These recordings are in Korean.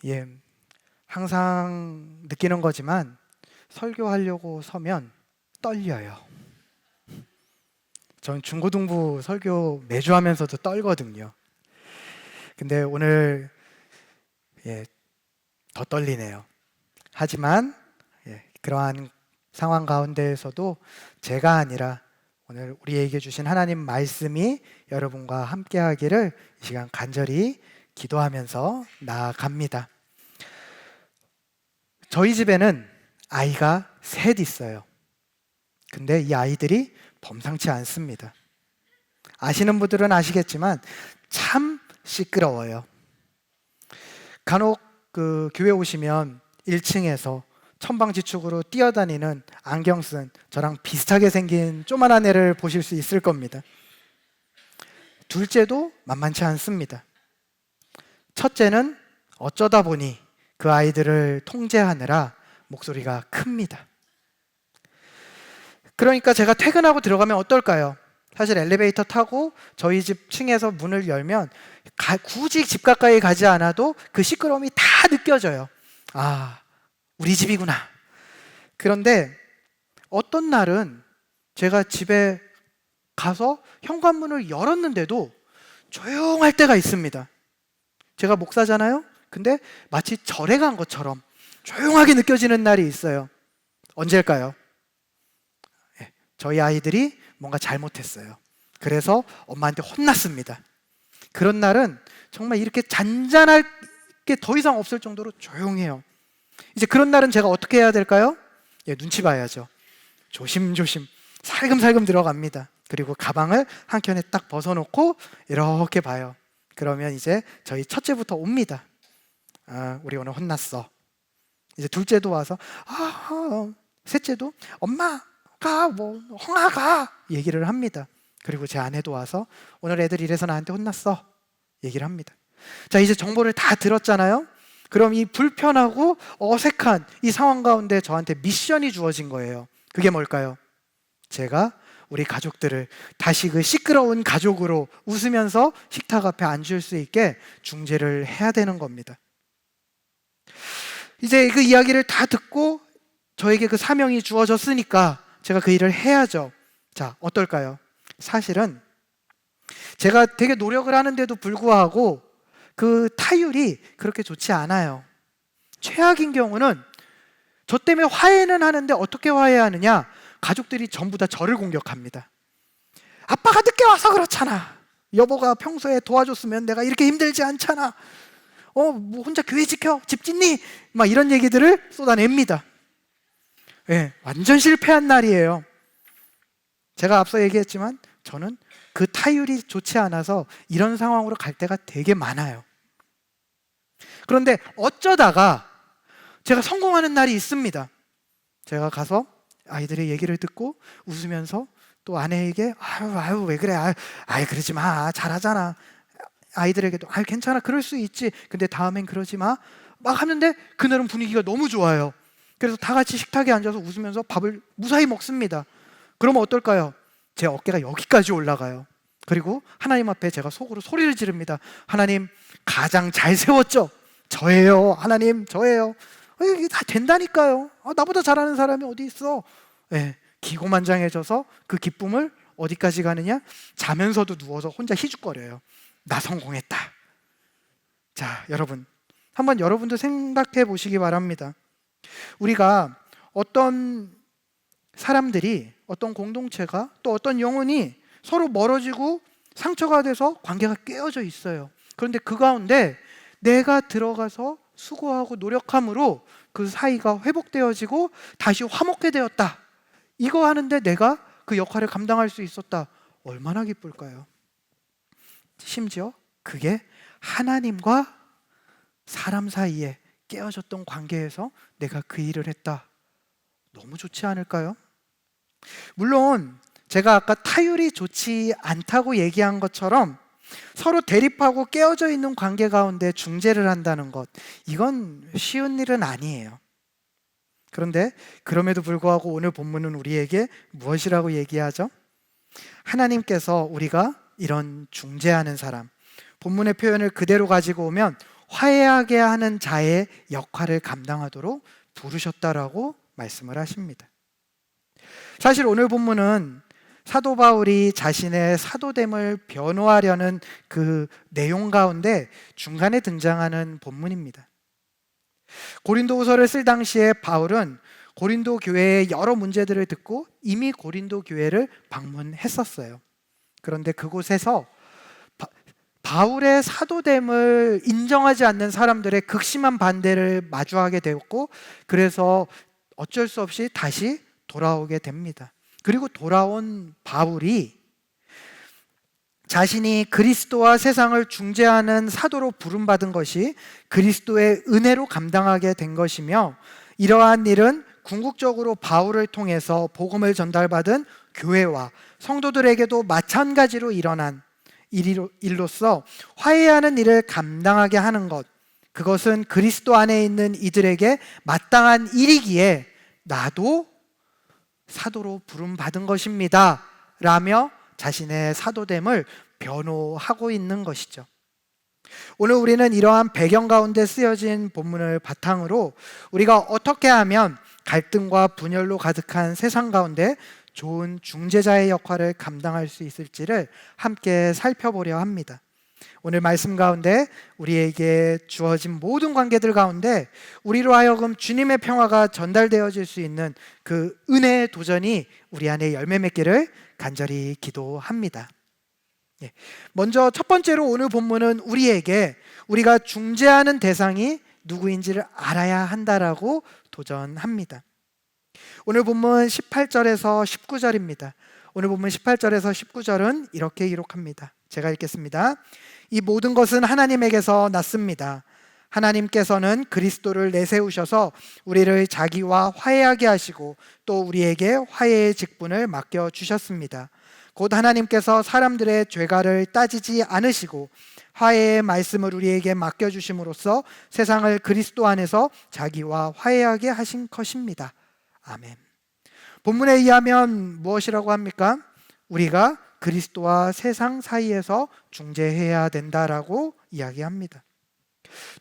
예, 항상 느끼는 거지만 설교하려고 서면 떨려요. 전 중고등부 설교 매주 하면서도 떨거든요. 근데 오늘 더 떨리네요. 하지만 그러한 상황 가운데에서도 제가 아니라 오늘 우리에게 주신 하나님 말씀이 여러분과 함께 하기를 이 시간 간절히 기도하면서 나아갑니다. 저희 집에는 아이가 셋 있어요. 근데 이 아이들이 범상치 않습니다. 아시는 분들은 아시겠지만 참 시끄러워요. 간혹 교회 오시면 1층에서 천방지축으로 뛰어다니는 안경 쓴 저랑 비슷하게 생긴 조만한 애를 보실 수 있을 겁니다. 둘째도 만만치 않습니다. 첫째는 어쩌다 보니 그 아이들을 통제하느라 목소리가 큽니다. 그러니까 제가 퇴근하고 들어가면 어떨까요? 사실 엘리베이터 타고 저희 집 층에서 문을 열면 굳이 집 가까이 가지 않아도 그 시끄러움이 다 느껴져요. 아, 우리 집이구나. 그런데 어떤 날은 제가 집에 가서 현관문을 열었는데도 조용할 때가 있습니다. 제가 목사잖아요? 근데 마치 절에 간 것처럼 조용하게 느껴지는 날이 있어요. 언제일까요? 저희 아이들이 뭔가 잘못했어요. 그래서 엄마한테 혼났습니다. 그런 날은 정말 이렇게 잔잔할 게 더 이상 없을 정도로 조용해요. 이제 그런 날은 제가 어떻게 해야 될까요? 눈치 봐야죠. 조심조심 살금살금 들어갑니다. 그리고 가방을 한켠에 딱 벗어놓고 이렇게 봐요. 그러면 이제 저희 첫째부터 옵니다. 아, 우리 오늘 혼났어. 이제 둘째도 와서 셋째도 엄마 가, 홍아 가 얘기를 합니다. 그리고 제 아내도 와서 오늘 애들 이래서 나한테 혼났어 얘기를 합니다. 자, 이제 정보를 다 들었잖아요. 그럼 이 불편하고 어색한 이 상황 가운데 저한테 미션이 주어진 거예요. 그게 뭘까요? 제가 우리 가족들을 다시 그 시끄러운 가족으로 웃으면서 식탁 앞에 앉을 수 있게 중재를 해야 되는 겁니다. 이제 그 이야기를 다 듣고 저에게 그 사명이 주어졌으니까 제가 그 일을 해야죠. 자, 어떨까요? 사실은 제가 되게 노력을 하는데도 불구하고 그 타율이 그렇게 좋지 않아요. 최악인 경우는 저 때문에 화해는 하는데 어떻게 화해하느냐? 가족들이 전부 다 저를 공격합니다. 아빠가 늦게 와서 그렇잖아. 여보가 평소에 도와줬으면 내가 이렇게 힘들지 않잖아. 뭐 혼자 교회 지켜? 집 짓니? 막 이런 얘기들을 쏟아냅니다. 완전 실패한 날이에요. 제가 앞서 얘기했지만 저는 그 타율이 좋지 않아서 이런 상황으로 갈 때가 되게 많아요. 그런데 어쩌다가 제가 성공하는 날이 있습니다. 제가 가서 아이들의 얘기를 듣고 웃으면서 또 아내에게 아유 왜 그래? 아유 그러지 마. 잘하잖아. 아이들에게도 괜찮아. 그럴 수 있지. 근데 다음엔 그러지 마. 막 하는데 그날은 분위기가 너무 좋아요. 그래서 다 같이 식탁에 앉아서 웃으면서 밥을 무사히 먹습니다. 그러면 어떨까요? 제 어깨가 여기까지 올라가요. 그리고 하나님 앞에 제가 속으로 소리를 지릅니다. 하나님, 가장 잘 세웠죠? 저예요. 하나님, 저예요. 이게 다 된다니까요. 나보다 잘하는 사람이 어디 있어? 기고만장해져서 그 기쁨을 어디까지 가느냐? 자면서도 누워서 혼자 희죽거려요. 나 성공했다. 자, 여러분, 한번 여러분도 생각해 보시기 바랍니다. 우리가 어떤 사람들이, 어떤 공동체가, 또 어떤 영혼이 서로 멀어지고 상처가 돼서 관계가 깨어져 있어요. 그런데 그 가운데 내가 들어가서 수고하고 노력함으로 그 사이가 회복되어지고 다시 화목해 되었다. 이거 하는데 내가 그 역할을 감당할 수 있었다. 얼마나 기쁠까요? 심지어 그게 하나님과 사람 사이에 깨어졌던 관계에서 내가 그 일을 했다. 너무 좋지 않을까요? 물론 제가 아까 타율이 좋지 않다고 얘기한 것처럼 서로 대립하고 깨어져 있는 관계 가운데 중재를 한다는 것, 이건 쉬운 일은 아니에요. 그런데 그럼에도 불구하고 오늘 본문은 우리에게 무엇이라고 얘기하죠? 하나님께서 우리가 이런 중재하는 사람, 본문의 표현을 그대로 가지고 오면 화해하게 하는 자의 역할을 감당하도록 부르셨다라고 말씀을 하십니다. 사실 오늘 본문은 사도 바울이 자신의 사도됨을 변호하려는 그 내용 가운데 중간에 등장하는 본문입니다. 고린도후서를 쓸 당시에 바울은 고린도 교회의 여러 문제들을 듣고 이미 고린도 교회를 방문했었어요. 그런데 그곳에서 바울의 사도됨을 인정하지 않는 사람들의 극심한 반대를 마주하게 되었고, 그래서 어쩔 수 없이 다시 돌아오게 됩니다. 그리고 돌아온 바울이 자신이 그리스도와 세상을 중재하는 사도로 부름받은 것이 그리스도의 은혜로 감당하게 된 것이며, 이러한 일은 궁극적으로 바울을 통해서 복음을 전달받은 교회와 성도들에게도 마찬가지로 일어난 일로서 화해하는 일을 감당하게 하는 것, 그것은 그리스도 안에 있는 이들에게 마땅한 일이기에 나도 사도로 부름받은 것입니다 라며 자신의 사도됨을 변호하고 있는 것이죠. 오늘 우리는 이러한 배경 가운데 쓰여진 본문을 바탕으로 우리가 어떻게 하면 갈등과 분열로 가득한 세상 가운데 좋은 중재자의 역할을 감당할 수 있을지를 함께 살펴보려 합니다. 오늘 말씀 가운데 우리에게 주어진 모든 관계들 가운데 우리로 하여금 주님의 평화가 전달되어질 수 있는 그 은혜의 도전이 우리 안에 열매 맺기를 간절히 기도합니다. 먼저 첫 번째로 오늘 본문은 우리에게 우리가 중재하는 대상이 누구인지를 알아야 한다라고 도전합니다. 오늘 본문 18절에서 19절입니다. 오늘 본문 18절에서 19절은 이렇게 기록합니다. 제가 읽겠습니다. 이 모든 것은 하나님에게서 났습니다. 하나님께서는 그리스도를 내세우셔서 우리를 자기와 화해하게 하시고 또 우리에게 화해의 직분을 맡겨주셨습니다. 곧 하나님께서 사람들의 죄가를 따지지 않으시고 화해의 말씀을 우리에게 맡겨주심으로써 세상을 그리스도 안에서 자기와 화해하게 하신 것입니다. 아멘. 본문에 의하면 무엇이라고 합니까? 우리가 그리스도와 세상 사이에서 중재해야 된다라고 이야기합니다.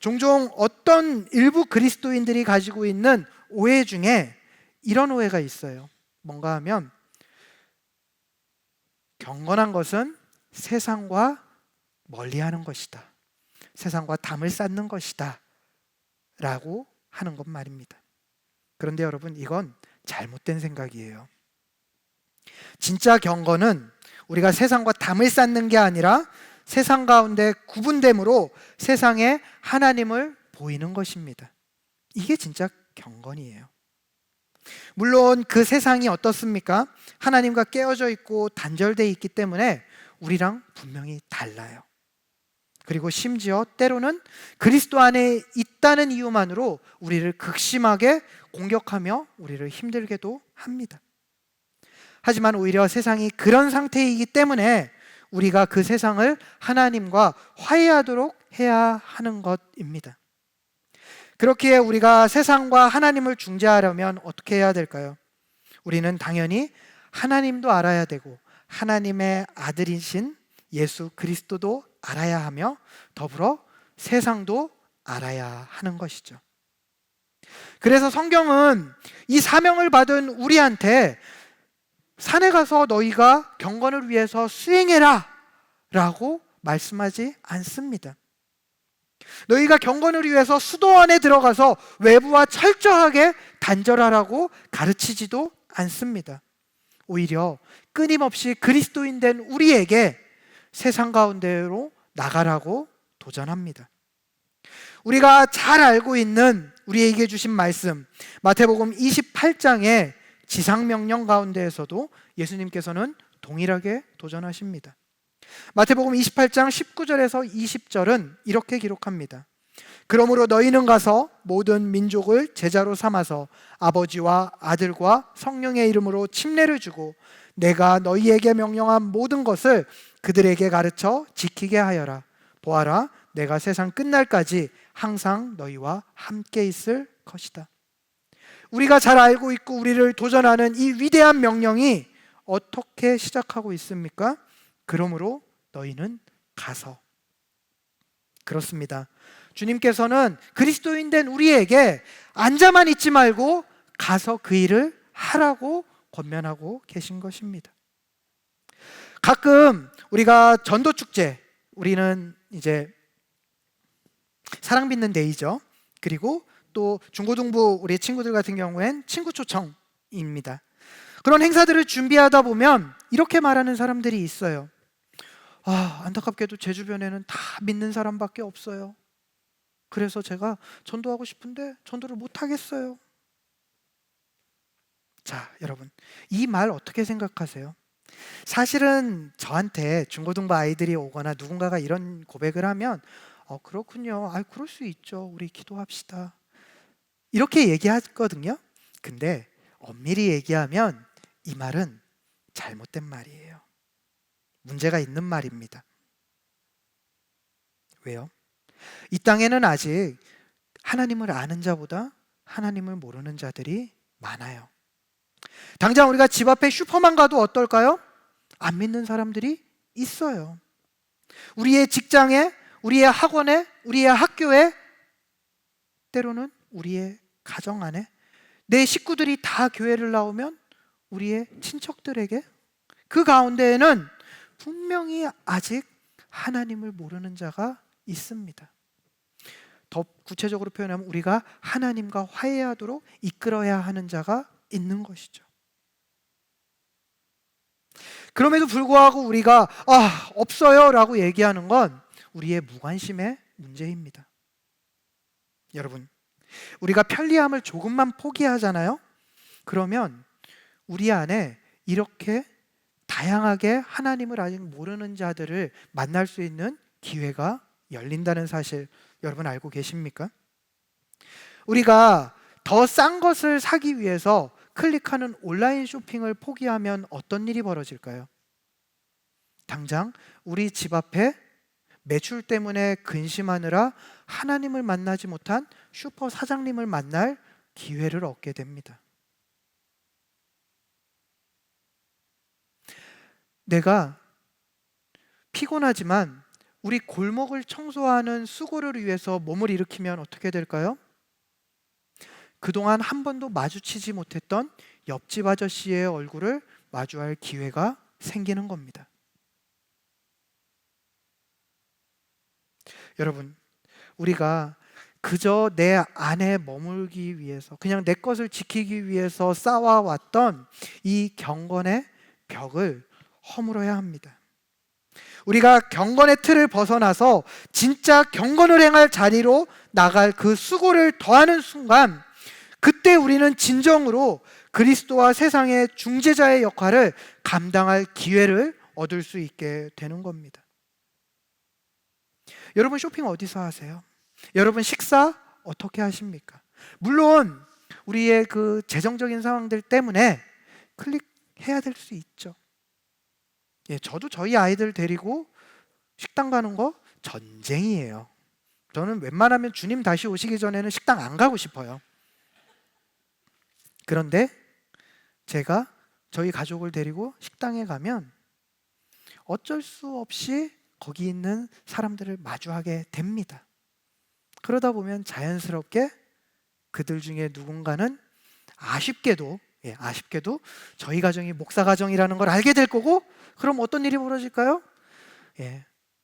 종종 어떤 일부 그리스도인들이 가지고 있는 오해 중에 이런 오해가 있어요. 뭔가 하면 경건한 것은 세상과 멀리하는 것이다, 세상과 담을 쌓는 것이다 라고 하는 것 말입니다. 그런데 여러분, 이건 잘못된 생각이에요. 진짜 경건은 우리가 세상과 담을 쌓는 게 아니라 세상 가운데 구분됨으로 세상에 하나님을 보이는 것입니다. 이게 진짜 경건이에요. 물론 그 세상이 어떻습니까? 하나님과 깨어져 있고 단절되어 있기 때문에 우리랑 분명히 달라요. 그리고 심지어 때로는 그리스도 안에 있다는 이유만으로 우리를 극심하게 공격하며 우리를 힘들게도 합니다. 하지만 오히려 세상이 그런 상태이기 때문에 우리가 그 세상을 하나님과 화해하도록 해야 하는 것입니다. 그렇기에 우리가 세상과 하나님을 중재하려면 어떻게 해야 될까요? 우리는 당연히 하나님도 알아야 되고 하나님의 아들이신 예수 그리스도도 알아야 하며 더불어 세상도 알아야 하는 것이죠. 그래서 성경은 이 사명을 받은 우리한테 산에 가서 너희가 경건을 위해서 수행해라 라고 말씀하지 않습니다. 너희가 경건을 위해서 수도 안에 들어가서 외부와 철저하게 단절하라고 가르치지도 않습니다. 오히려 끊임없이 그리스도인 된 우리에게 세상 가운데로 나가라고 도전합니다. 우리가 잘 알고 있는 우리에게 주신 말씀, 마태복음 28장의 지상명령 가운데에서도 예수님께서는 동일하게 도전하십니다. 마태복음 28장 19절에서 20절은 이렇게 기록합니다. 그러므로 너희는 가서 모든 민족을 제자로 삼아서 아버지와 아들과 성령의 이름으로 침례를 주고 내가 너희에게 명령한 모든 것을 그들에게 가르쳐 지키게 하여라. 보아라, 내가 세상 끝날까지 항상 너희와 함께 있을 것이다. 우리가 잘 알고 있고 우리를 도전하는 이 위대한 명령이 어떻게 시작하고 있습니까? 그러므로 너희는 가서. 그렇습니다. 주님께서는 그리스도인 된 우리에게 앉아만 있지 말고 가서 그 일을 하라고 권면하고 계신 것입니다. 가끔 우리가 전도축제, 우리는 이제 사랑 빚는 데이죠. 그리고 또 중고등부 우리 친구들 같은 경우엔 친구 초청입니다. 그런 행사들을 준비하다 보면 이렇게 말하는 사람들이 있어요. 안타깝게도 제 주변에는 다 믿는 사람밖에 없어요. 그래서 제가 전도하고 싶은데 전도를 못 하겠어요. 자, 여러분, 이 말 어떻게 생각하세요? 사실은 저한테 중고등부 아이들이 오거나 누군가가 이런 고백을 하면 그렇군요. 그럴 수 있죠. 우리 기도합시다. 이렇게 얘기하거든요. 근데 엄밀히 얘기하면 이 말은 잘못된 말이에요. 문제가 있는 말입니다. 왜요? 이 땅에는 아직 하나님을 아는 자보다 하나님을 모르는 자들이 많아요. 당장 우리가 집 앞에 슈퍼만 가도 어떨까요? 안 믿는 사람들이 있어요. 우리의 직장에, 우리의 학원에, 우리의 학교에, 때로는 우리의 가정 안에 내 식구들이 다 교회를 나오면 우리의 친척들에게 그 가운데에는 분명히 아직 하나님을 모르는 자가 있습니다. 더 구체적으로 표현하면 우리가 하나님과 화해하도록 이끌어야 하는 자가 있는 것이죠. 그럼에도 불구하고 우리가 없어요 라고 얘기하는 건 우리의 무관심의 문제입니다. 여러분, 우리가 편리함을 조금만 포기하잖아요. 그러면 우리 안에 이렇게 다양하게 하나님을 아직 모르는 자들을 만날 수 있는 기회가 열린다는 사실 여러분 알고 계십니까? 우리가 더 싼 것을 사기 위해서 클릭하는 온라인 쇼핑을 포기하면 어떤 일이 벌어질까요? 당장 우리 집 앞에 매출 때문에 근심하느라 하나님을 만나지 못한 슈퍼 사장님을 만날 기회를 얻게 됩니다. 내가 피곤하지만 우리 골목을 청소하는 수고를 위해서 몸을 일으키면 어떻게 될까요? 그동안 한 번도 마주치지 못했던 옆집 아저씨의 얼굴을 마주할 기회가 생기는 겁니다. 여러분, 우리가 그저 내 안에 머물기 위해서, 그냥 내 것을 지키기 위해서 쌓아왔던 이 경건의 벽을 허물어야 합니다. 우리가 경건의 틀을 벗어나서 진짜 경건을 행할 자리로 나갈 그 수고를 더하는 순간, 그때 우리는 진정으로 그리스도와 세상의 중재자의 역할을 감당할 기회를 얻을 수 있게 되는 겁니다. 여러분, 쇼핑 어디서 하세요? 여러분, 식사 어떻게 하십니까? 물론 우리의 그 재정적인 상황들 때문에 클릭해야 될 수 있죠. 저도 저희 아이들 데리고 식당 가는 거 전쟁이에요. 저는 웬만하면 주님 다시 오시기 전에는 식당 안 가고 싶어요. 그런데 제가 저희 가족을 데리고 식당에 가면 어쩔 수 없이 거기 있는 사람들을 마주하게 됩니다. 그러다 보면 자연스럽게 그들 중에 누군가는 아쉽게도 저희 가정이 목사 가정이라는 걸 알게 될 거고, 그럼 어떤 일이 벌어질까요?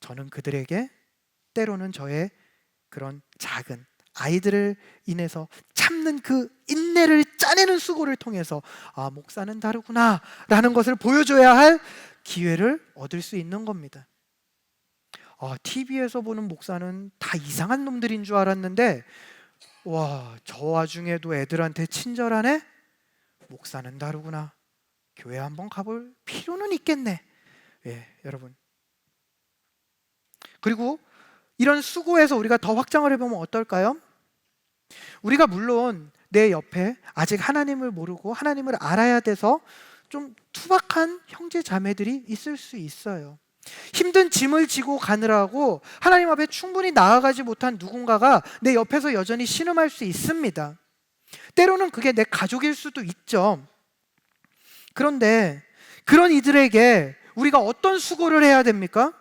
저는 그들에게 때로는 저의 그런 작은 아이들을 인해서 참는 그 인내를 짜내는 수고를 통해서 목사는 다르구나 라는 것을 보여줘야 할 기회를 얻을 수 있는 겁니다. TV에서 보는 목사는 다 이상한 놈들인 줄 알았는데 저 와중에도 애들한테 친절하네? 목사는 다르구나. 교회 한번 가볼 필요는 있겠네. 여러분. 그리고 이런 수고에서 우리가 더 확장을 해보면 어떨까요? 우리가 물론 내 옆에 아직 하나님을 모르고 하나님을 알아야 돼서 좀 투박한 형제 자매들이 있을 수 있어요. 힘든 짐을 지고 가느라고 하나님 앞에 충분히 나아가지 못한 누군가가 내 옆에서 여전히 신음할 수 있습니다. 때로는 그게 내 가족일 수도 있죠. 그런데 그런 이들에게 우리가 어떤 수고를 해야 됩니까?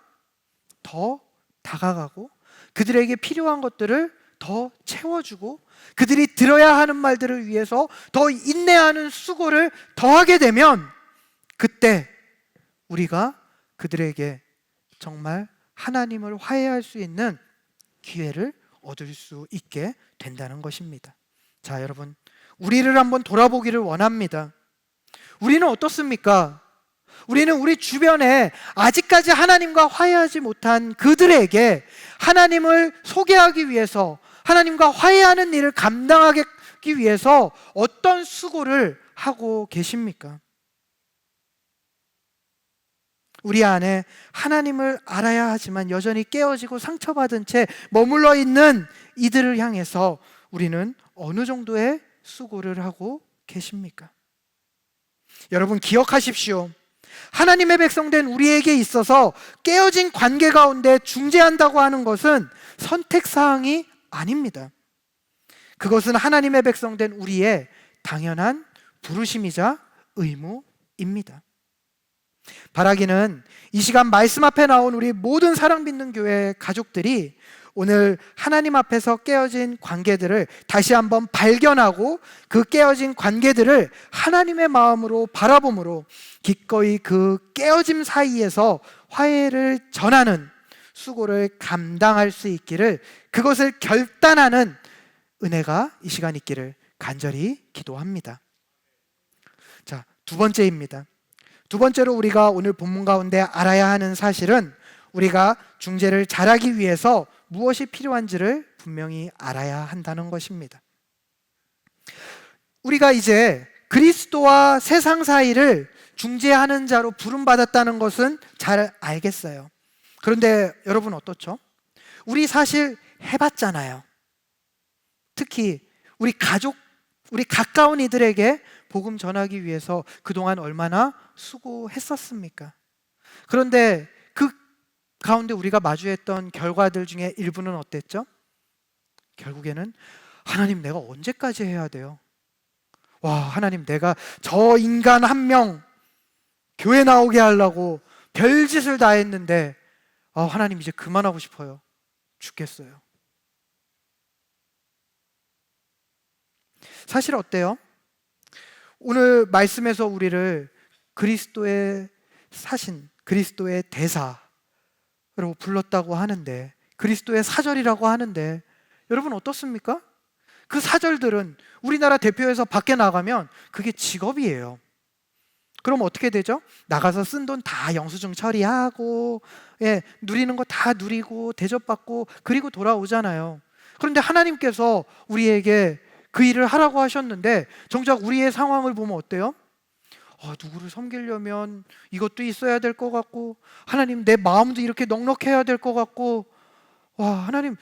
더 다가가고 그들에게 필요한 것들을 더 채워주고 그들이 들어야 하는 말들을 위해서 더 인내하는 수고를 더하게 되면 그때 우리가 그들에게 정말 하나님을 화해할 수 있는 기회를 얻을 수 있게 된다는 것입니다. 자, 여러분, 우리를 한번 돌아보기를 원합니다. 우리는 어떻습니까? 우리는 우리 주변에 아직까지 하나님과 화해하지 못한 그들에게 하나님을 소개하기 위해서, 하나님과 화해하는 일을 감당하기 위해서 어떤 수고를 하고 계십니까? 우리 안에 하나님을 알아야 하지만 여전히 깨어지고 상처받은 채 머물러 있는 이들을 향해서 우리는 어느 정도의 수고를 하고 계십니까? 여러분, 기억하십시오. 하나님의 백성된 우리에게 있어서 깨어진 관계 가운데 중재한다고 하는 것은 선택사항이 아닙니다. 그것은 하나님의 백성된 우리의 당연한 부르심이자 의무입니다. 바라기는 이 시간 말씀 앞에 나온 우리 모든 사랑 믿는 교회 가족들이 오늘 하나님 앞에서 깨어진 관계들을 다시 한번 발견하고 그 깨어진 관계들을 하나님의 마음으로 바라봄으로 기꺼이 그 깨어짐 사이에서 화해를 전하는 수고를 감당할 수 있기를, 그것을 결단하는 은혜가 이 시간 있기를 간절히 기도합니다. 자, 두 번째입니다. 두 번째로 우리가 오늘 본문 가운데 알아야 하는 사실은 우리가 중재를 잘하기 위해서 무엇이 필요한지를 분명히 알아야 한다는 것입니다. 우리가 이제 그리스도와 세상 사이를 중재하는 자로 부름받았다는 것은 잘 알겠어요. 그런데 여러분 어떻죠? 우리 사실 해봤잖아요. 특히 우리 가족, 우리 가까운 이들에게 복음 전하기 위해서 그동안 얼마나 수고했었습니까? 그런데 그 가운데 우리가 마주했던 결과들 중에 일부는 어땠죠? 결국에는 하나님, 내가 언제까지 해야 돼요? 와, 하나님, 내가 저 인간 한 명 교회 나오게 하려고 별짓을 다 했는데 하나님, 이제 그만하고 싶어요. 죽겠어요. 사실 어때요? 오늘 말씀에서 우리를 그리스도의 사신, 그리스도의 대사로 불렀다고 하는데, 그리스도의 사절이라고 하는데, 여러분 어떻습니까? 그 사절들은 우리나라 대표에서 밖에 나가면 그게 직업이에요. 그럼 어떻게 되죠? 나가서 쓴 돈 다 영수증 처리하고, 누리는 거 다 누리고 대접받고 그리고 돌아오잖아요. 그런데 하나님께서 우리에게 그 일을 하라고 하셨는데 정작 우리의 상황을 보면 어때요? 누구를 섬기려면 이것도 있어야 될 것 같고, 하나님, 내 마음도 이렇게 넉넉해야 될 것 같고, 하나님,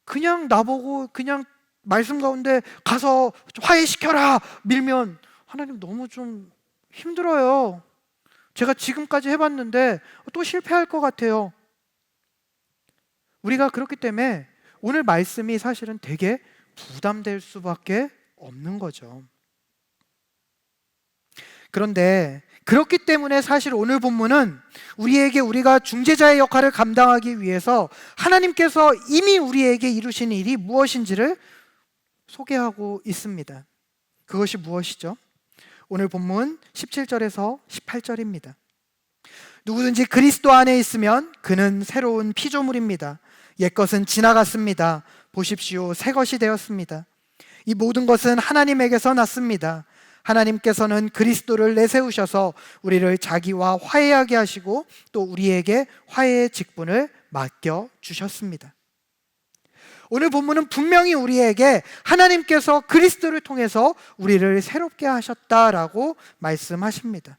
그냥 나보고 그냥 말씀 가운데 가서 화해시켜라 밀면 하나님 너무 좀 힘들어요. 제가 지금까지 해봤는데 또 실패할 것 같아요. 우리가 그렇기 때문에 오늘 말씀이 사실은 되게 부담될 수밖에 없는 거죠. 그런데 그렇기 때문에 사실 오늘 본문은 우리에게 우리가 중재자의 역할을 감당하기 위해서 하나님께서 이미 우리에게 이루신 일이 무엇인지를 소개하고 있습니다. 그것이 무엇이죠? 오늘 본문 17절에서 18절입니다. 누구든지 그리스도 안에 있으면 그는 새로운 피조물입니다. 옛것은 지나갔습니다. 보십시오, 새 것이 되었습니다. 이 모든 것은 하나님에게서 났습니다. 하나님께서는 그리스도를 내세우셔서 우리를 자기와 화해하게 하시고 또 우리에게 화해의 직분을 맡겨주셨습니다. 오늘 본문은 분명히 우리에게 하나님께서 그리스도를 통해서 우리를 새롭게 하셨다라고 말씀하십니다.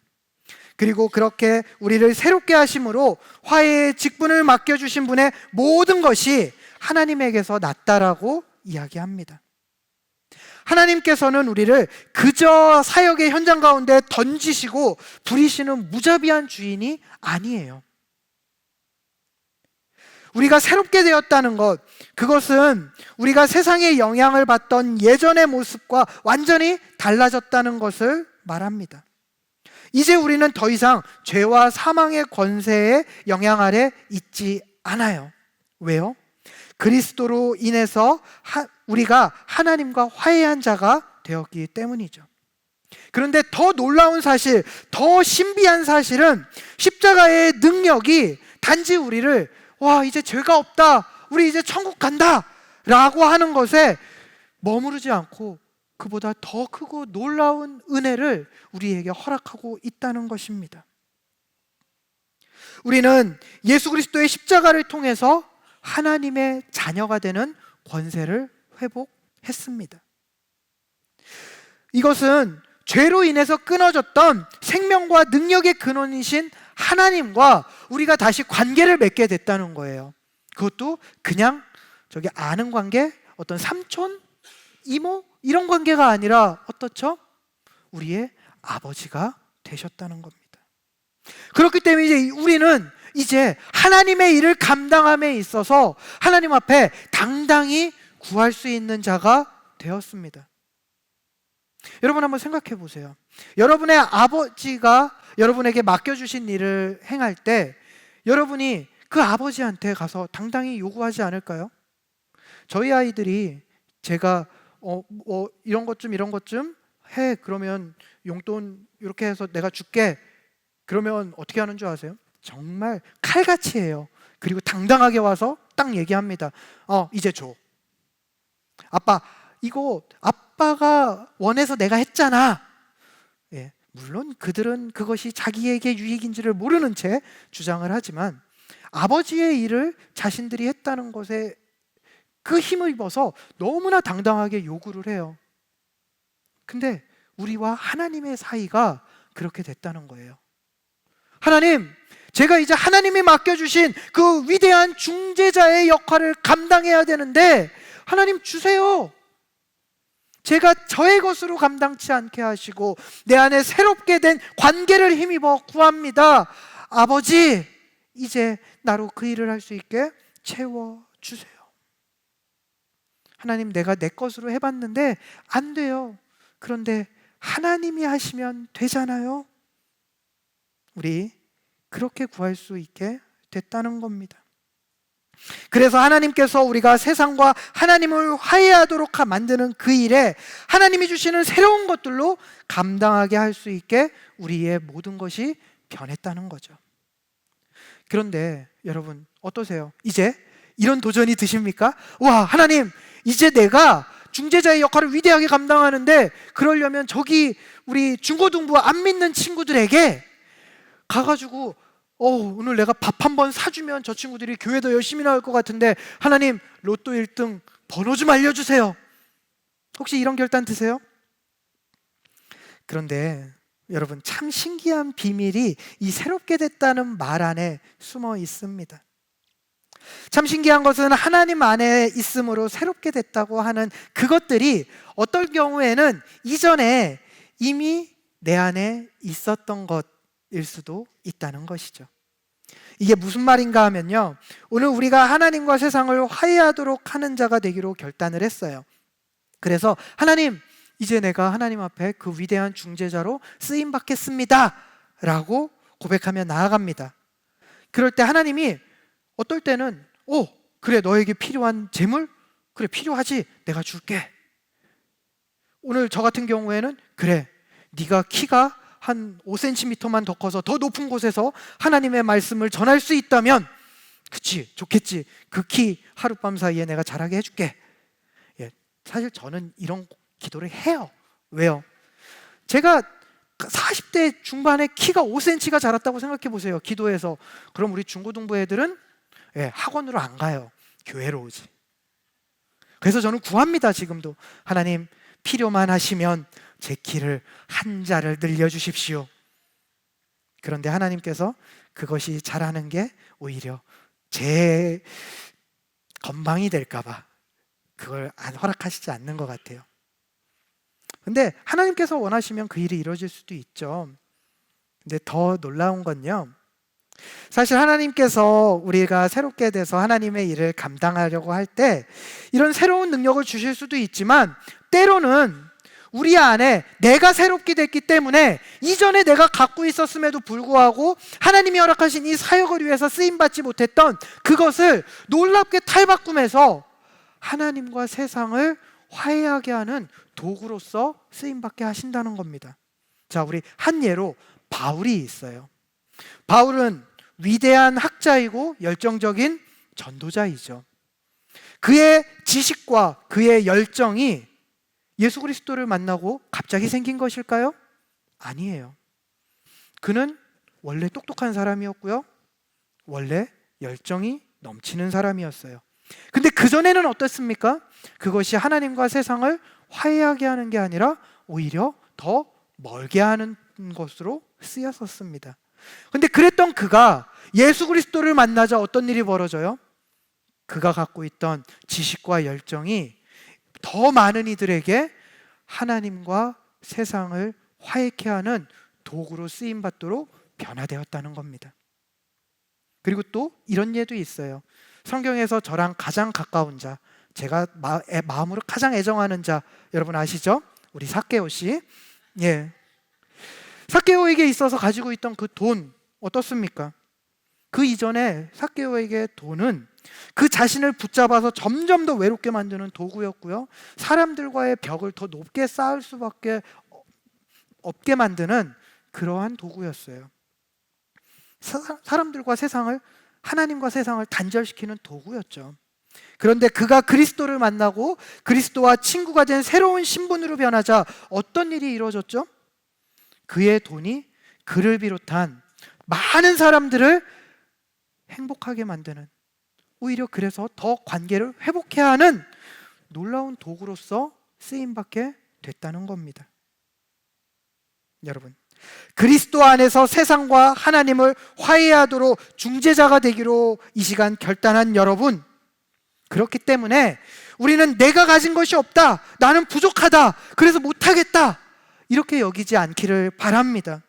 그리고 그렇게 우리를 새롭게 하심으로 화해의 직분을 맡겨주신 분의 모든 것이 하나님에게서 났다라고 이야기합니다. 하나님께서는 우리를 그저 사역의 현장 가운데 던지시고 부리시는 무자비한 주인이 아니에요. 우리가 새롭게 되었다는 것, 그것은 우리가 세상의 영향을 받던 예전의 모습과 완전히 달라졌다는 것을 말합니다. 이제 우리는 더 이상 죄와 사망의 권세의 영향 아래 있지 않아요. 왜요? 그리스도로 인해서 우리가 하나님과 화해한 자가 되었기 때문이죠. 그런데 더 놀라운 사실, 더 신비한 사실은 십자가의 능력이 단지 우리를 이제 죄가 없다, 우리 이제 천국 간다 라고 하는 것에 머무르지 않고 그보다 더 크고 놀라운 은혜를 우리에게 허락하고 있다는 것입니다. 우리는 예수 그리스도의 십자가를 통해서 하나님의 자녀가 되는 권세를 회복했습니다. 이것은 죄로 인해서 끊어졌던 생명과 능력의 근원이신 하나님과 우리가 다시 관계를 맺게 됐다는 거예요. 그것도 그냥 아는 관계, 어떤 삼촌, 이모 이런 관계가 아니라 어떻죠? 우리의 아버지가 되셨다는 겁니다. 그렇기 때문에 우리는 이제 하나님의 일을 감당함에 있어서 하나님 앞에 당당히 구할 수 있는 자가 되었습니다. 여러분 한번 생각해 보세요. 여러분의 아버지가 여러분에게 맡겨주신 일을 행할 때 여러분이 그 아버지한테 가서 당당히 요구하지 않을까요? 저희 아이들이 제가 이런 것 좀 해, 그러면 용돈 이렇게 해서 내가 줄게, 그러면 어떻게 하는 줄 아세요? 정말 칼같이 해요. 그리고 당당하게 와서 딱 얘기합니다. 이제 줘. 아빠, 이거 아빠가 원해서 내가 했잖아. 예, 물론 그들은 그것이 자기에게 유익인지를 모르는 채 주장을 하지만 아버지의 일을 자신들이 했다는 것에 그 힘을 입어서 너무나 당당하게 요구를 해요. 근데 우리와 하나님의 사이가 그렇게 됐다는 거예요. 하나님, 제가 이제 하나님이 맡겨주신 그 위대한 중재자의 역할을 감당해야 되는데 하나님 주세요. 제가 저의 것으로 감당치 않게 하시고 내 안에 새롭게 된 관계를 힘입어 구합니다. 아버지, 이제 나로 그 일을 할 수 있게 채워주세요. 하나님, 내가 내 것으로 해봤는데 안 돼요. 그런데 하나님이 하시면 되잖아요. 우리 그렇게 구할 수 있게 됐다는 겁니다. 그래서 하나님께서 우리가 세상과 하나님을 화해하도록 만드는 그 일에 하나님이 주시는 새로운 것들로 감당하게 할 수 있게 우리의 모든 것이 변했다는 거죠. 그런데 여러분 어떠세요? 이제 이런 도전이 드십니까? 와, 하나님, 이제 내가 중재자의 역할을 위대하게 감당하는데 그러려면 우리 중고등부 안 믿는 친구들에게 가가지고 오늘 내가 밥 한 번 사주면 저 친구들이 교회 더 열심히 나올 것 같은데 하나님, 로또 1등 번호 좀 알려주세요. 혹시 이런 결단 드세요? 그런데 여러분, 참 신기한 비밀이 이 새롭게 됐다는 말 안에 숨어 있습니다. 참 신기한 것은 하나님 안에 있음으로 새롭게 됐다고 하는 그것들이 어떨 경우에는 이전에 이미 내 안에 있었던 것일 수도 있다는 것이죠. 이게 무슨 말인가 하면요, 오늘 우리가 하나님과 세상을 화해하도록 하는 자가 되기로 결단을 했어요. 그래서 하나님, 이제 내가 하나님 앞에 그 위대한 중재자로 쓰임 받겠습니다 라고 고백하며 나아갑니다. 그럴 때 하나님이 어떨 때는 그래, 너에게 필요한 재물? 그래, 필요하지, 내가 줄게. 오늘 저 같은 경우에는 그래, 네가 키가 한 5cm만 더 커서 더 높은 곳에서 하나님의 말씀을 전할 수 있다면 그치, 좋겠지, 그 키 하룻밤 사이에 내가 자라게 해줄게. 사실 저는 이런 기도를 해요. 왜요? 제가 40대 중반에 키가 5cm가 자랐다고 생각해 보세요. 기도해서. 그럼 우리 중고등부 애들은 학원으로 안 가요. 교회로 오지. 그래서 저는 구합니다. 지금도. 하나님, 필요만 하시면 제 키를 한 자를 늘려주십시오. 그런데 하나님께서 그것이 자라는 게 오히려 제 건방이 될까 봐 그걸 허락하시지 않는 것 같아요. 근데 하나님께서 원하시면 그 일이 이루어질 수도 있죠. 근데 더 놀라운 건요, 사실 하나님께서 우리가 새롭게 돼서 하나님의 일을 감당하려고 할 때 이런 새로운 능력을 주실 수도 있지만 때로는 우리 안에 내가 새롭게 됐기 때문에 이전에 내가 갖고 있었음에도 불구하고 하나님이 허락하신 이 사역을 위해서 쓰임받지 못했던 그것을 놀랍게 탈바꿈해서 하나님과 세상을 화해하게 하는 도구로서 쓰임받게 하신다는 겁니다. 자, 우리 한 예로 바울이 있어요. 바울은 위대한 학자이고 열정적인 전도자이죠. 그의 지식과 그의 열정이 예수 그리스도를 만나고 갑자기 생긴 것일까요? 아니에요. 그는 원래 똑똑한 사람이었고요. 원래 열정이 넘치는 사람이었어요. 근데 그전에는 어떻습니까? 그것이 하나님과 세상을 화해하게 하는 게 아니라 오히려 더 멀게 하는 것으로 쓰였었습니다. 근데 그랬던 그가 예수 그리스도를 만나자 어떤 일이 벌어져요? 그가 갖고 있던 지식과 열정이 더 많은 이들에게 하나님과 세상을 화해케 하는 도구로 쓰임받도록 변화되었다는 겁니다. 그리고 또 이런 예도 있어요. 성경에서 저랑 가장 가까운 자, 제가 마음으로 가장 애정하는 자, 여러분 아시죠? 우리 삭개오 씨. 예. 삭개오에게 있어서 가지고 있던 그 돈 어떻습니까? 그 이전에 삭개오에게 돈은 그 자신을 붙잡아서 점점 더 외롭게 만드는 도구였고요. 사람들과의 벽을 더 높게 쌓을 수밖에 없게 만드는 그러한 도구였어요. 사람들과 세상을, 하나님과 세상을 단절시키는 도구였죠. 그런데 그가 그리스도를 만나고 그리스도와 친구가 된 새로운 신분으로 변하자 어떤 일이 이루어졌죠? 그의 돈이 그를 비롯한 많은 사람들을 행복하게 만드는, 오히려 그래서 더 관계를 회복해야 하는 놀라운 도구로서 쓰임받게 됐다는 겁니다. 여러분, 그리스도 안에서 세상과 하나님을 화해하도록 중재자가 되기로 이 시간 결단한 여러분, 그렇기 때문에 우리는 내가 가진 것이 없다, 나는 부족하다, 그래서 못하겠다, 이렇게 여기지 않기를 바랍니다.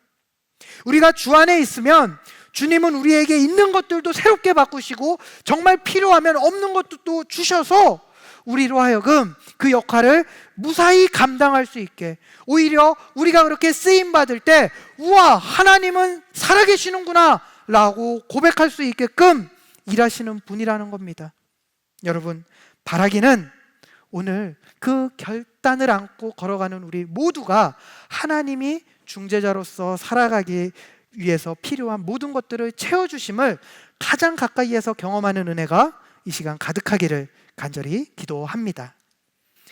우리가 주 안에 있으면 주님은 우리에게 있는 것들도 새롭게 바꾸시고 정말 필요하면 없는 것도 또 주셔서 우리로 하여금 그 역할을 무사히 감당할 수 있게, 오히려 우리가 그렇게 쓰임받을 때 우와, 하나님은 살아계시는구나 라고 고백할 수 있게끔 일하시는 분이라는 겁니다. 여러분, 바라기는 오늘 그 결단을 안고 걸어가는 우리 모두가 하나님이 중재자로서 살아가기 위해서 필요한 모든 것들을 채워주심을 가장 가까이에서 경험하는 은혜가 이 시간 가득하기를 간절히 기도합니다.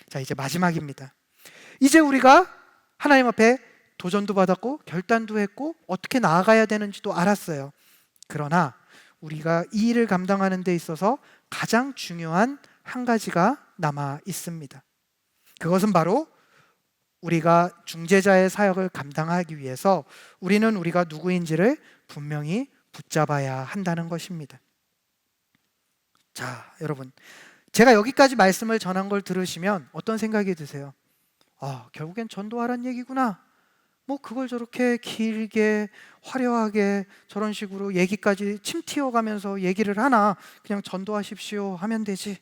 자, 이제 마지막입니다. 이제 우리가 하나님 앞에 도전도 받았고 결단도 했고 어떻게 나아가야 되는지도 알았어요. 그러나 우리가 이 일을 감당하는 데 있어서 가장 중요한 한 가지가 남아 있습니다. 그것은 바로 우리가 중재자의 사역을 감당하기 위해서 우리는 우리가 누구인지를 분명히 붙잡아야 한다는 것입니다. 자, 여러분, 제가 여기까지 말씀을 전한 걸 들으시면 어떤 생각이 드세요? 결국엔 전도하란 얘기구나. 뭐 그걸 저렇게 길게 화려하게 저런 식으로 얘기까지 침 튀어가면서 얘기를 하나, 그냥 전도하십시오 하면 되지.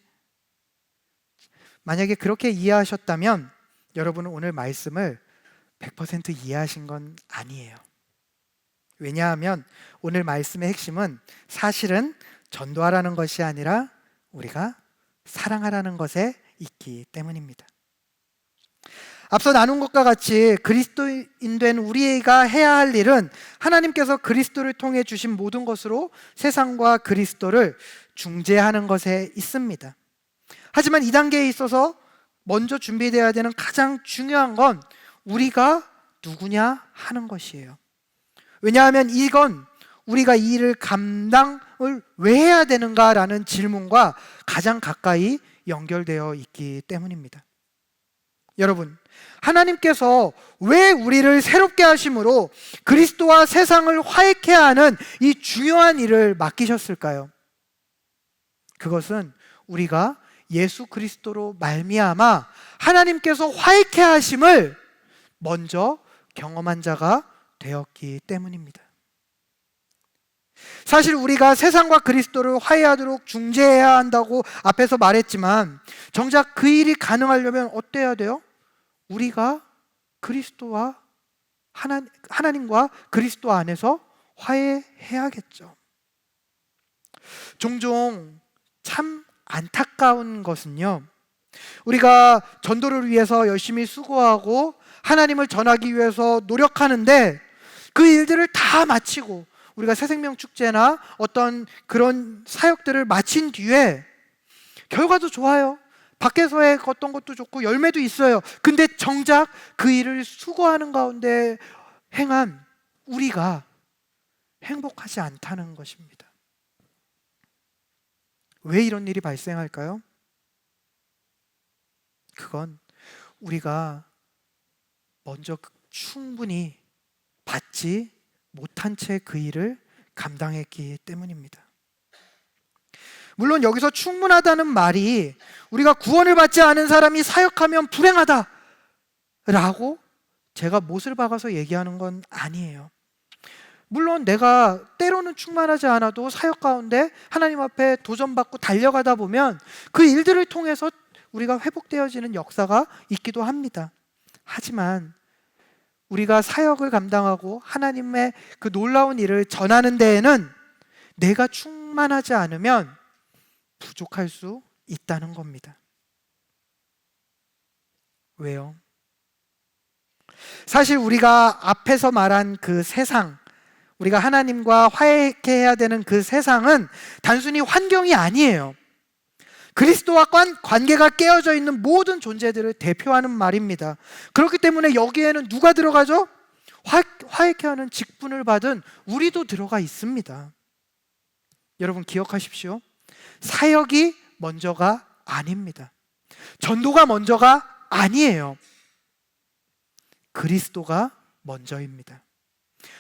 만약에 그렇게 이해하셨다면 여러분은 오늘 말씀을 100% 이해하신 건 아니에요. 왜냐하면 오늘 말씀의 핵심은 사실은 전도하라는 것이 아니라 우리가 사랑하라는 것에 있기 때문입니다. 앞서 나눈 것과 같이 그리스도인 된 우리가 해야 할 일은 하나님께서 그리스도를 통해 주신 모든 것으로 세상과 그리스도를 중재하는 것에 있습니다. 하지만 이 단계에 있어서 먼저 준비되어야 되는 가장 중요한 건 우리가 누구냐 하는 것이에요. 왜냐하면 이건 우리가 이 일을 감당을 왜 해야 되는가라는 질문과 가장 가까이 연결되어 있기 때문입니다. 여러분, 하나님께서 왜 우리를 새롭게 하심으로 그리스도와 세상을 화해케 하는 이 중요한 일을 맡기셨을까요? 그것은 우리가 예수 그리스도로 말미암아 하나님께서 화해케 하심을 먼저 경험한 자가 되었기 때문입니다. 사실 우리가 세상과 그리스도를 화해하도록 중재해야 한다고 앞에서 말했지만 정작 그 일이 가능하려면 어때야 돼요? 우리가 그리스도와 하나님과 그리스도 안에서 화해해야겠죠. 종종 참 안타까운 것은요, 우리가 전도를 위해서 열심히 수고하고 하나님을 전하기 위해서 노력하는데 그 일들을 다 마치고 우리가 새생명 축제나 어떤 그런 사역들을 마친 뒤에 결과도 좋아요. 밖에서의 어떤 것도 좋고 열매도 있어요. 근데 정작 그 일을 수고하는 가운데 행한 우리가 행복하지 않다는 것입니다. 왜 이런 일이 발생할까요? 그건 우리가 먼저 충분히 받지 못한 채 그 일을 감당했기 때문입니다. 물론 여기서 충분하다는 말이 우리가 구원을 받지 않은 사람이 사역하면 불행하다 라고 제가 못을 박아서 얘기하는 건 아니에요. 물론 내가 때로는 충만하지 않아도 사역 가운데 하나님 앞에 도전받고 달려가다 보면 그 일들을 통해서 우리가 회복되어지는 역사가 있기도 합니다. 하지만 우리가 사역을 감당하고 하나님의 그 놀라운 일을 전하는 데에는 내가 충만하지 않으면 부족할 수 있다는 겁니다. 왜요? 사실 우리가 앞에서 말한 그 세상, 우리가 하나님과 화해해야 되는 그 세상은 단순히 환경이 아니에요. 그리스도와 관계가 깨어져 있는 모든 존재들을 대표하는 말입니다. 그렇기 때문에 여기에는 누가 들어가죠? 화해케 하는 직분을 받은 우리도 들어가 있습니다. 여러분 기억하십시오. 사역이 먼저가 아닙니다. 전도가 먼저가 아니에요. 그리스도가 먼저입니다.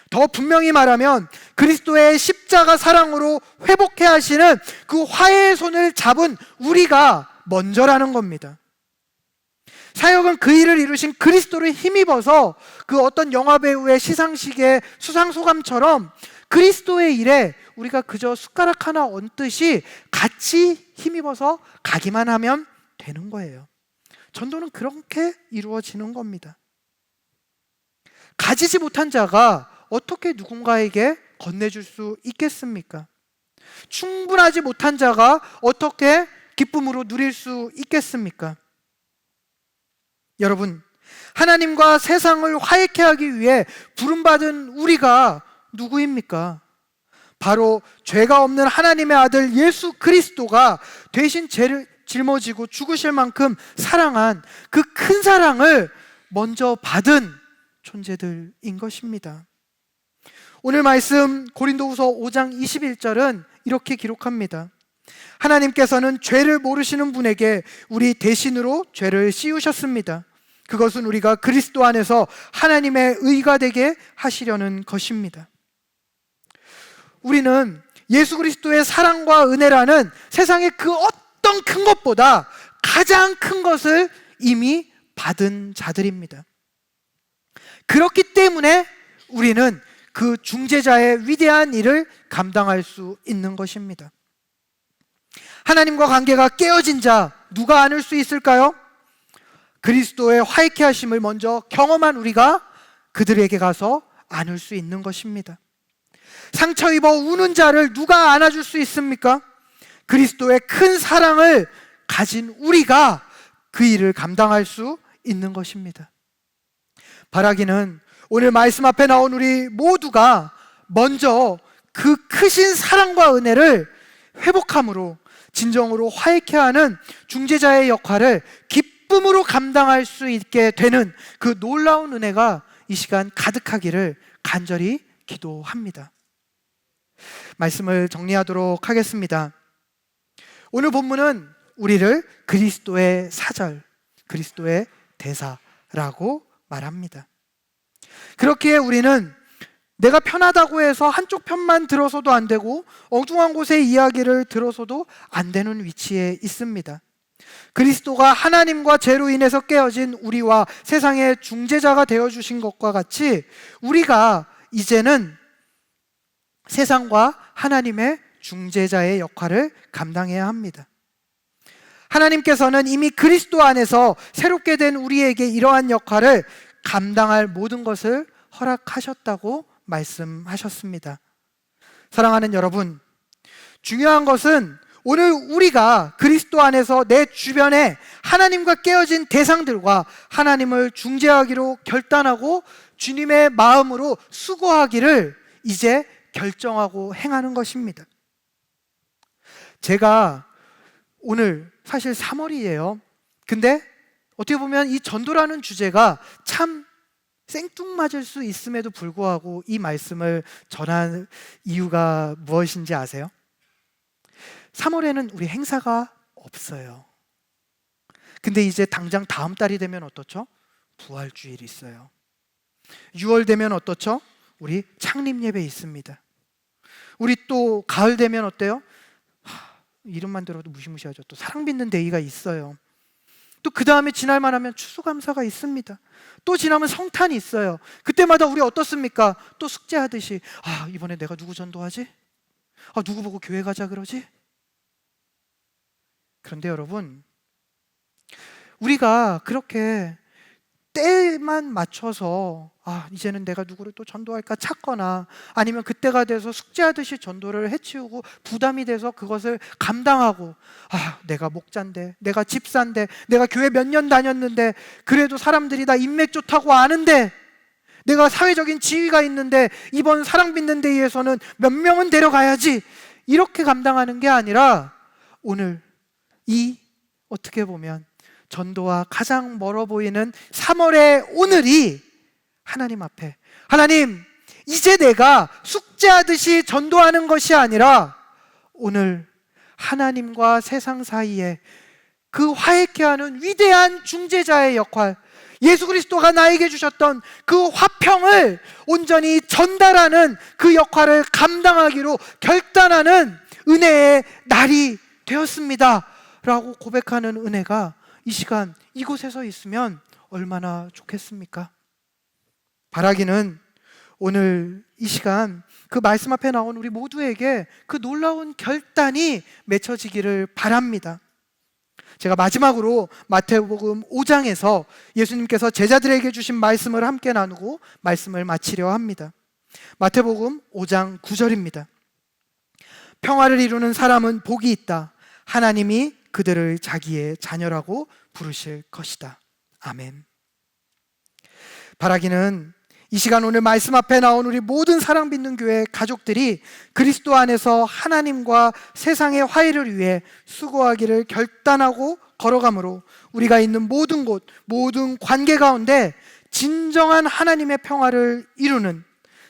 더 분명히 말하면 그리스도의 십자가 사랑으로 회복해 하시는 그 화해의 손을 잡은 우리가 먼저라는 겁니다. 사역은 그 일을 이루신 그리스도를 힘입어서 그 어떤 영화배우의 시상식의 수상소감처럼 그리스도의 일에 우리가 그저 숟가락 하나 얹듯이 같이 힘입어서 가기만 하면 되는 거예요. 전도는 그렇게 이루어지는 겁니다. 가지지 못한 자가 어떻게 누군가에게 건네줄 수 있겠습니까? 충분하지 못한 자가 어떻게 기쁨으로 누릴 수 있겠습니까? 여러분, 하나님과 세상을 화해케 하기 위해 부름받은 우리가 누구입니까? 바로 죄가 없는 하나님의 아들 예수 그리스도가 대신 죄를 짊어지고 죽으실 만큼 사랑한 그 큰 사랑을 먼저 받은 존재들인 것입니다. 오늘 말씀 고린도후서 5장 21절은 이렇게 기록합니다. 하나님께서는 죄를 모르시는 분에게 우리 대신으로 죄를 씌우셨습니다. 그것은 우리가 그리스도 안에서 하나님의 의가 되게 하시려는 것입니다. 우리는 예수 그리스도의 사랑과 은혜라는 세상의 그 어떤 큰 것보다 가장 큰 것을 이미 받은 자들입니다. 그렇기 때문에 우리는 그 중재자의 위대한 일을 감당할 수 있는 것입니다. 하나님과 관계가 깨어진 자 누가 안을 수 있을까요? 그리스도의 화해케 하심을 먼저 경험한 우리가 그들에게 가서 안을 수 있는 것입니다. 상처 입어 우는 자를 누가 안아줄 수 있습니까? 그리스도의 큰 사랑을 가진 우리가 그 일을 감당할 수 있는 것입니다. 바라기는 오늘 말씀 앞에 나온 우리 모두가 먼저 그 크신 사랑과 은혜를 회복함으로 진정으로 화해케 하는 중재자의 역할을 기쁨으로 감당할 수 있게 되는 그 놀라운 은혜가 이 시간 가득하기를 간절히 기도합니다. 말씀을 정리하도록 하겠습니다. 오늘 본문은 우리를 그리스도의 사절, 그리스도의 대사라고 말합니다. 그렇기에 우리는 내가 편하다고 해서 한쪽 편만 들어서도 안 되고 엉뚱한 곳의 이야기를 들어서도 안 되는 위치에 있습니다. 그리스도가 하나님과 죄로 인해서 깨어진 우리와 세상의 중재자가 되어주신 것과 같이 우리가 이제는 세상과 하나님의 중재자의 역할을 감당해야 합니다. 하나님께서는 이미 그리스도 안에서 새롭게 된 우리에게 이러한 역할을 감당할 모든 것을 허락하셨다고 말씀하셨습니다. 사랑하는 여러분, 중요한 것은 오늘 우리가 그리스도 안에서 내 주변에 하나님과 깨어진 대상들과 하나님을 중재하기로 결단하고 주님의 마음으로 수고하기를 이제 결정하고 행하는 것입니다. 제가 오늘 사실 3월이에요. 근데 어떻게 보면 이 전도라는 주제가 참 생뚱맞을 수 있음에도 불구하고 이 말씀을 전한 이유가 무엇인지 아세요? 3월에는 우리 행사가 없어요. 근데 이제 당장 다음 달이 되면 어떻죠? 부활주일이 있어요. 6월 되면 어떻죠? 우리 창립예배 있습니다. 우리 또 가을 되면 어때요? 이름만 들어도 무시무시하죠. 또 사랑 빚는 데이가 있어요. 또 그 다음에 지날만 하면 추수감사가 있습니다. 또 지나면 성탄이 있어요. 그때마다 우리 어떻습니까? 또 숙제하듯이 이번에 내가 누구 전도하지? 누구 보고 교회 가자 그러지? 그런데 여러분, 우리가 그렇게 때만 맞춰서 이제는 내가 누구를 또 전도할까 찾거나 아니면 그때가 돼서 숙제하듯이 전도를 해치우고 부담이 돼서 그것을 감당하고 내가 목자인데, 내가 집사인데, 내가 교회 몇 년 다녔는데 그래도 사람들이 다 인맥 좋다고 아는데 내가 사회적인 지위가 있는데 이번 사랑 빚는 데이에서는 몇 명은 데려가야지, 이렇게 감당하는 게 아니라 오늘 어떻게 보면 전도와 가장 멀어 보이는 3월의 오늘이 하나님 앞에, 하나님, 이제 내가 숙제하듯이 전도하는 것이 아니라 오늘 하나님과 세상 사이에 그 화해케 하는 위대한 중재자의 역할, 예수 그리스도가 나에게 주셨던 그 화평을 온전히 전달하는 그 역할을 감당하기로 결단하는 은혜의 날이 되었습니다 라고 고백하는 은혜가 이 시간 이곳에서 있으면 얼마나 좋겠습니까? 바라기는 오늘 이 시간 그 말씀 앞에 나온 우리 모두에게 그 놀라운 결단이 맺혀지기를 바랍니다. 제가 마지막으로 마태복음 5장에서 예수님께서 제자들에게 주신 말씀을 함께 나누고 말씀을 마치려 합니다. 마태복음 5장 9절입니다. 평화를 이루는 사람은 복이 있다. 하나님이 그들을 자기의 자녀라고 부르실 것이다. 아멘. 바라기는 이 시간 오늘 말씀 앞에 나온 우리 모든 사랑 빚는 교회 가족들이 그리스도 안에서 하나님과 세상의 화해를 위해 수고하기를 결단하고 걸어가므로 우리가 있는 모든 곳, 모든 관계 가운데 진정한 하나님의 평화를 이루는,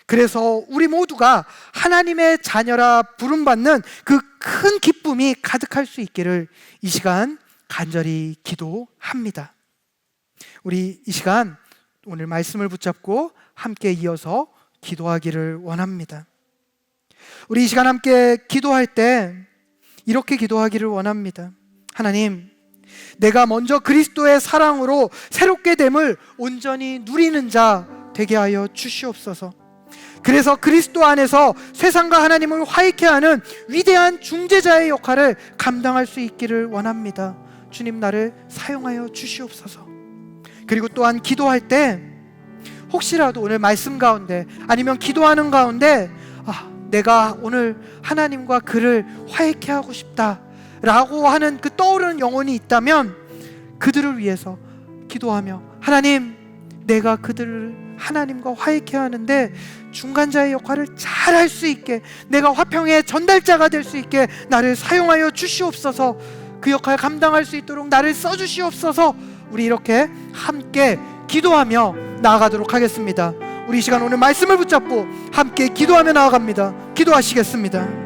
그래서 우리 모두가 하나님의 자녀라 부름받는 그 큰 기쁨이 가득할 수 있기를 이 시간 간절히 기도합니다. 우리 이 시간 오늘 말씀을 붙잡고 함께 이어서 기도하기를 원합니다. 우리 이 시간 함께 기도할 때 이렇게 기도하기를 원합니다. 하나님, 내가 먼저 그리스도의 사랑으로 새롭게 됨을 온전히 누리는 자 되게 하여 주시옵소서. 그래서 그리스도 안에서 세상과 하나님을 화해케 하는 위대한 중재자의 역할을 감당할 수 있기를 원합니다. 주님, 나를 사용하여 주시옵소서. 그리고 또한 기도할 때 혹시라도 오늘 말씀 가운데 아니면 기도하는 가운데 내가 오늘 하나님과 그를 화해케 하고 싶다 라고 하는 그 떠오르는 영혼이 있다면 그들을 위해서 기도하며, 하나님, 내가 그들을 하나님과 화해케 하는데 중간자의 역할을 잘 할 수 있게, 내가 화평의 전달자가 될 수 있게 나를 사용하여 주시옵소서. 그 역할 감당할 수 있도록 나를 써주시옵소서. 우리 이렇게 함께 기도하며 나아가도록 하겠습니다. 우리 이 시간 오늘 말씀을 붙잡고 함께 기도하며 나아갑니다. 기도하시겠습니다.